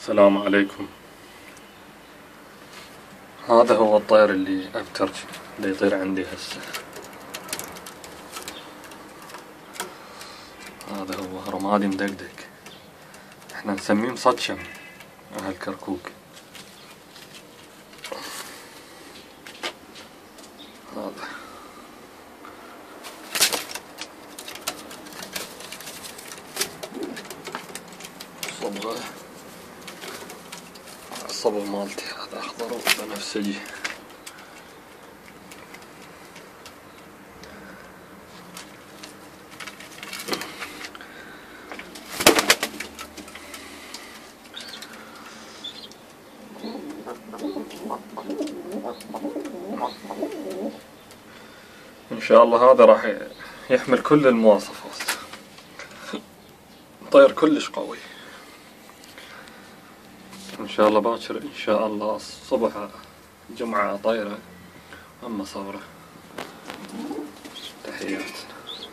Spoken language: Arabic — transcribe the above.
السلام عليكم. هذا هو الطير اللي أبترج اللي يطير عندي هسه. هذا هو رمادي مدقدق، احنا نسميه مصدشم أهل كركوك. هذا صبغة، الصبغ مالتي هذا أخضر وبنفسجي. إن شاء الله هذا راح يحمل كل المواصفات، طير كلش قوي. إن شاء الله باكر إن شاء الله الصبح جمعة طيرة أما صورة. تحياتنا.